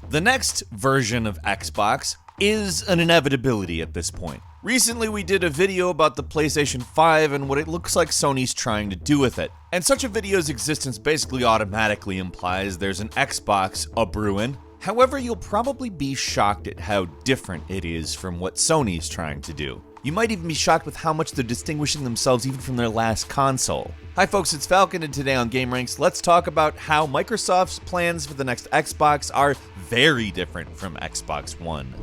The next version of Xbox is an inevitability at this point. Recently we did a video about the PlayStation 5 and what it looks like Sony's trying to do with it. And such a video's existence basically automatically implies there's an Xbox a-brewin'. However, you'll probably be shocked at how different it is from what Sony's trying to do. You might even be shocked with how much they're distinguishing themselves even from their last console. Hi folks, it's Falcon, and today on gameranx, let's talk about how Microsoft's plans for the next Xbox are very different from Xbox One.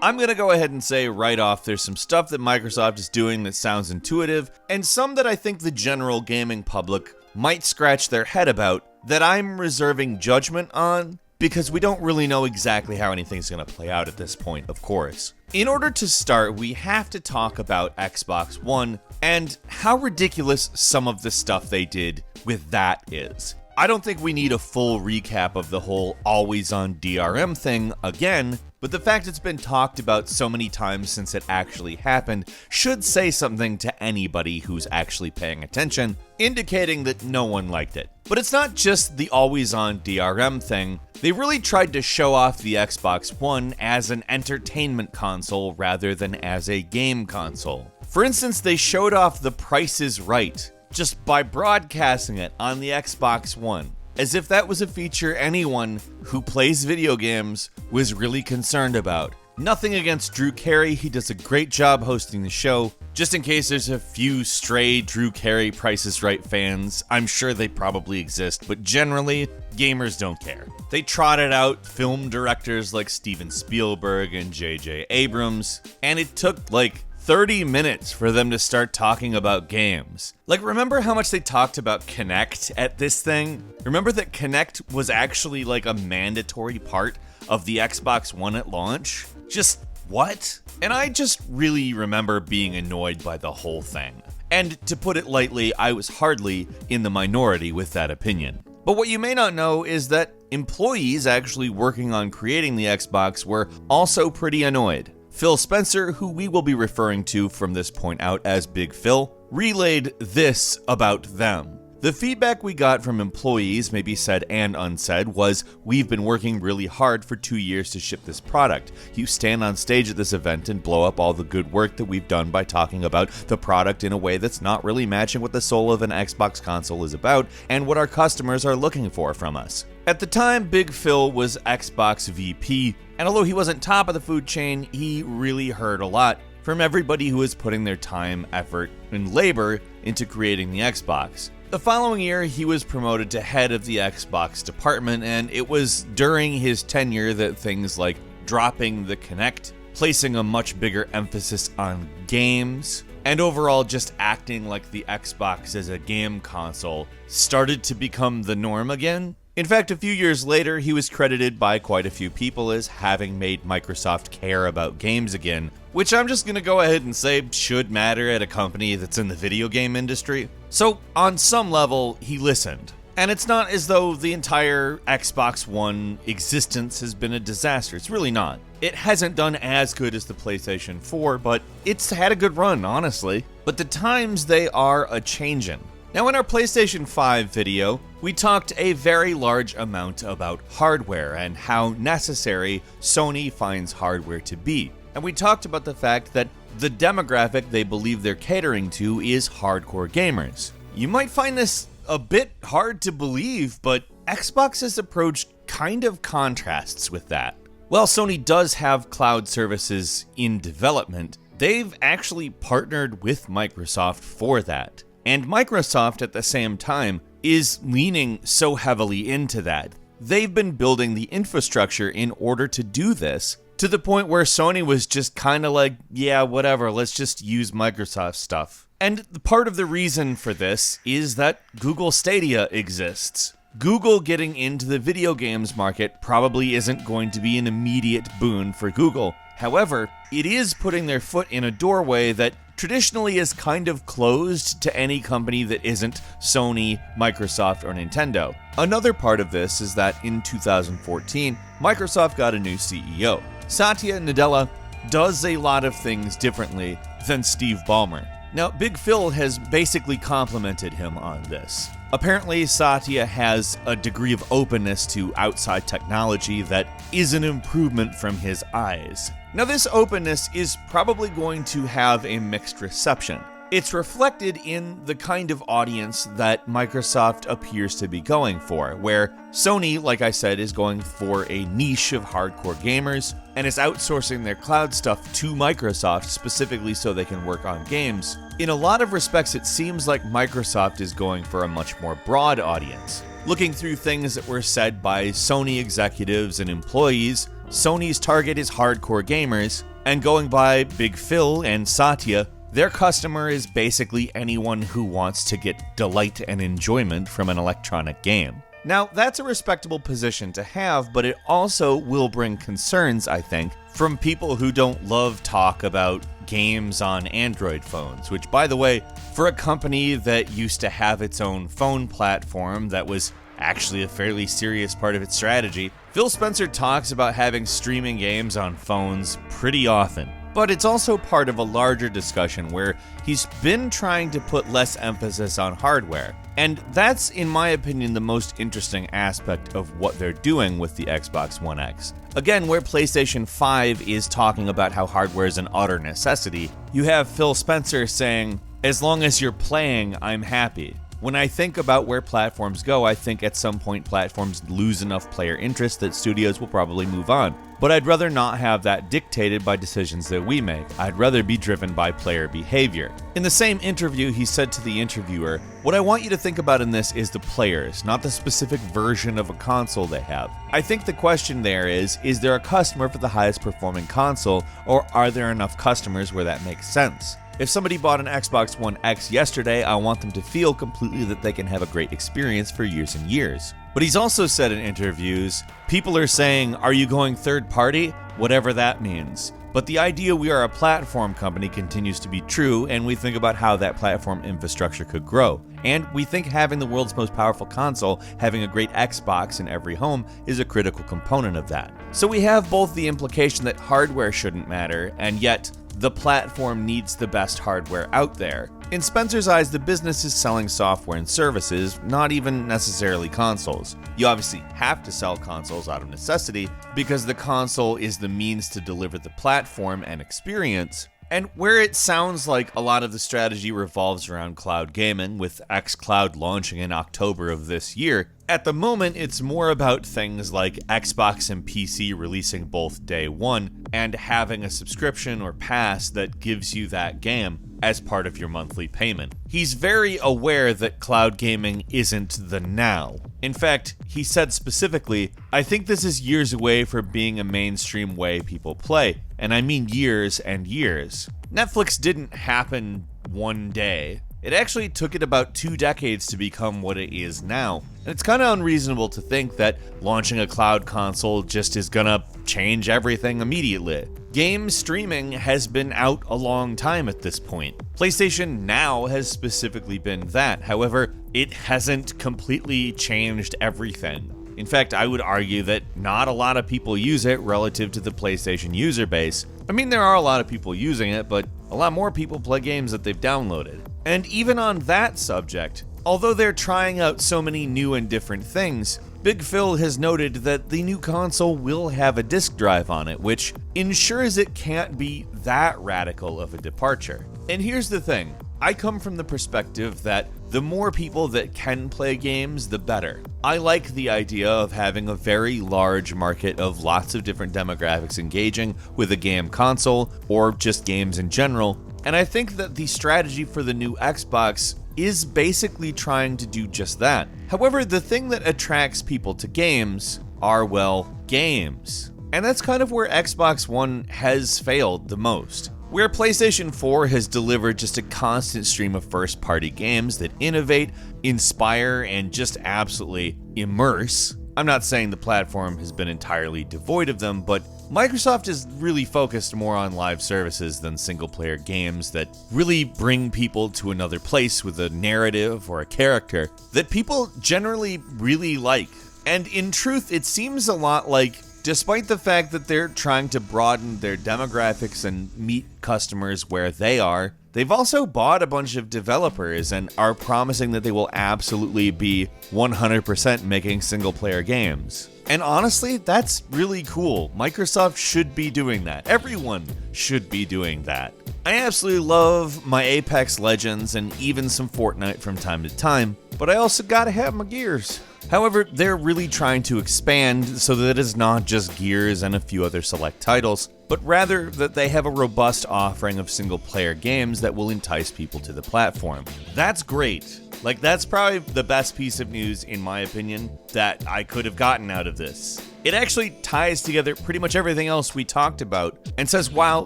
I'm gonna go ahead and say right off, there's some stuff that Microsoft is doing that sounds intuitive, and some that I think the general gaming public might scratch their head about that I'm reserving judgment on, because we don't really know exactly how anything's gonna play out at this point, of course. In order to start, we have to talk about Xbox One and how ridiculous some of the stuff they did with that is. I don't think we need a full recap of the whole always-on DRM thing again, but the fact it's been talked about so many times since it actually happened should say something to anybody who's actually paying attention, indicating that no one liked it. But it's not just the always-on DRM thing. They really tried to show off the Xbox One as an entertainment console rather than as a game console. For instance, they showed off The Price is Right just by broadcasting it on the Xbox One, as if that was a feature anyone who plays video games was really concerned about. Nothing against Drew Carey, he does a great job hosting the show. Just in case there's a few stray Drew Carey Price is Right fans, I'm sure they probably exist, but generally, gamers don't care. They trotted out film directors like Steven Spielberg and J.J. Abrams, and it took like 30 minutes for them to start talking about games. Like, remember how much they talked about Kinect at this thing? Remember that Kinect was actually like a mandatory part of the Xbox One at launch? Just what? And I just really remember being annoyed by the whole thing. And to put it lightly, I was hardly in the minority with that opinion. But what you may not know is that employees actually working on creating the Xbox were also pretty annoyed. Phil Spencer, who we will be referring to from this point out as Big Phil, relayed this about them. The feedback we got from employees, maybe said and unsaid, was, "We've been working really hard for 2 years to ship this product. You stand on stage at this event and blow up all the good work that we've done by talking about the product in a way that's not really matching what the soul of an Xbox console is about and what our customers are looking for from us." At the time, Big Phil was Xbox VP, and although he wasn't top of the food chain, he really heard a lot from everybody who was putting their time, effort, and labor into creating the Xbox. The following year, he was promoted to head of the Xbox department, and it was during his tenure that things like dropping the Kinect, placing a much bigger emphasis on games, and overall just acting like the Xbox as a game console started to become the norm again. In fact, a few years later, he was credited by quite a few people as having made Microsoft care about games again, which I'm just gonna go ahead and say should matter at a company that's in the video game industry. So, on some level, he listened. And it's not as though the entire Xbox One existence has been a disaster. It's really not. It hasn't done as good as the PlayStation 4, but it's had a good run, honestly. But the times, they are a-changin'. Now, in our PlayStation 5 video, we talked a very large amount about hardware and how necessary Sony finds hardware to be. And we talked about the fact that the demographic they believe they're catering to is hardcore gamers. You might find this a bit hard to believe, but Xbox's approach kind of contrasts with that. While Sony does have cloud services in development, they've actually partnered with Microsoft for that. And Microsoft, at the same time, is leaning so heavily into that. They've been building the infrastructure in order to do this, to the point where Sony was just kind of like, yeah, whatever, let's just use Microsoft stuff. And part of the reason for this is that Google Stadia exists. Google getting into the video games market probably isn't going to be an immediate boon for Google. However, it is putting their foot in a doorway that traditionally is kind of closed to any company that isn't Sony, Microsoft, or Nintendo. Another part of this is that in 2014, Microsoft got a new CEO. Satya Nadella does a lot of things differently than Steve Ballmer. Now, Big Phil has basically complimented him on this. Apparently, Satya has a degree of openness to outside technology that is an improvement from his eyes. Now, this openness is probably going to have a mixed reception. It's reflected in the kind of audience that Microsoft appears to be going for, where Sony, like I said, is going for a niche of hardcore gamers and is outsourcing their cloud stuff to Microsoft specifically so they can work on games. In a lot of respects, it seems like Microsoft is going for a much more broad audience. Looking through things that were said by Sony executives and employees, Sony's target is hardcore gamers, and going by Big Phil and Satya, their customer is basically anyone who wants to get delight and enjoyment from an electronic game. Now, that's a respectable position to have, but it also will bring concerns, I think, from people who don't love talk about games on Android phones, which, by the way, for a company that used to have its own phone platform that was actually a fairly serious part of its strategy, Phil Spencer talks about having streaming games on phones pretty often. But it's also part of a larger discussion where he's been trying to put less emphasis on hardware. And that's, in my opinion, the most interesting aspect of what they're doing with the Xbox One X. Again, where PlayStation 5 is talking about how hardware is an utter necessity, you have Phil Spencer saying, "As long as you're playing, I'm happy." When I think about where platforms go, I think at some point platforms lose enough player interest that studios will probably move on. But I'd rather not have that dictated by decisions that we make. I'd rather be driven by player behavior. In the same interview, he said to the interviewer, "What I want you to think about in this is the players, not the specific version of a console they have. I think the question there is there a customer for the highest performing console, or are there enough customers where that makes sense? If somebody bought an Xbox One X yesterday, I want them to feel completely that they can have a great experience for years and years." But he's also said in interviews, people are saying, "Are you going third party?" Whatever that means. But the idea we are a platform company continues to be true, and we think about how that platform infrastructure could grow. And we think having the world's most powerful console, having a great Xbox in every home, is a critical component of that. So we have both the implication that hardware shouldn't matter, and yet the platform needs the best hardware out there. In Spencer's eyes, the business is selling software and services, not even necessarily consoles. You obviously have to sell consoles out of necessity because the console is the means to deliver the platform and experience. And where it sounds like a lot of the strategy revolves around cloud gaming, with xCloud launching in October of this year, at the moment it's more about things like Xbox and PC releasing both day one and having a subscription or pass that gives you that game as part of your monthly payment. He's very aware that cloud gaming isn't the now. In fact, he said specifically, "I think this is years away from being a mainstream way people play, and I mean years and years." Netflix didn't happen one day. It actually took it about 2 decades to become what it is now. And it's kind of unreasonable to think that launching a cloud console just is gonna change everything immediately. Game streaming has been out a long time at this point. PlayStation Now has specifically been that. However, it hasn't completely changed everything. In fact, I would argue that not a lot of people use it relative to the PlayStation user base. I mean, there are a lot of people using it, but a lot more people play games that they've downloaded. And even on that subject, although they're trying out so many new and different things, Big Phil has noted that the new console will have a disk drive on it, which ensures it can't be that radical of a departure. And here's the thing, I come from the perspective that the more people that can play games, the better. I like the idea of having a very large market of lots of different demographics engaging with a game console, or just games in general, and I think that the strategy for the new Xbox is basically trying to do just that. However, the thing that attracts people to games are, well, games. And that's kind of where Xbox One has failed the most. Where PlayStation 4 has delivered just a constant stream of first-party games that innovate, inspire, and just absolutely immerse. I'm not saying the platform has been entirely devoid of them, but Microsoft is really focused more on live services than single-player games that really bring people to another place with a narrative or a character that people generally really like. And in truth, it seems a lot like Despite the fact that they're trying to broaden their demographics and meet customers where they are, they've also bought a bunch of developers and are promising that they will absolutely be 100% making single-player games. And honestly, that's really cool. Microsoft should be doing that. Everyone should be doing that. I absolutely love my Apex Legends and even some Fortnite from time to time, but I also gotta have my Gears. However, they're really trying to expand so that it's not just Gears and a few other select titles, but rather that they have a robust offering of single-player games that will entice people to the platform. That's great. Like, that's probably the best piece of news, in my opinion, that I could have gotten out of this. It actually ties together pretty much everything else we talked about and says, while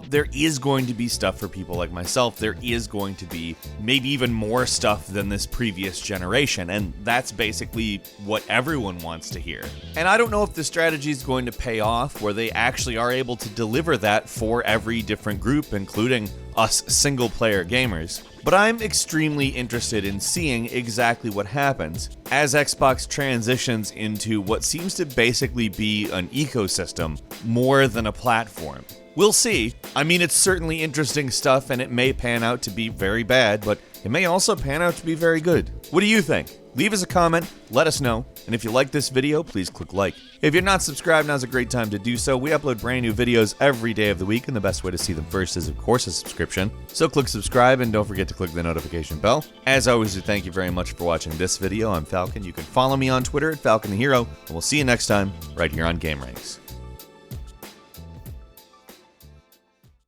there is going to be stuff for people like myself, there is going to be maybe even more stuff than this previous generation, and that's basically what everyone wants to hear. And I don't know if the strategy is going to pay off where they actually are able to deliver that for every different group, including us single-player gamers. But I'm extremely interested in seeing exactly what happens as Xbox transitions into what seems to basically be an ecosystem more than a platform. We'll see. I mean, it's certainly interesting stuff, and it may pan out to be very bad, but it may also pan out to be very good. What do you think? Leave us a comment, let us know, and if you like this video, please click like. If you're not subscribed, now's a great time to do so. We upload brand new videos every day of the week, and the best way to see them first is, of course, a subscription. So click subscribe, and don't forget to click the notification bell. As always, we thank you very much for watching this video. I'm Falcon. You can follow me on Twitter at Falcon the Hero, and we'll see you next time right here on gameranx.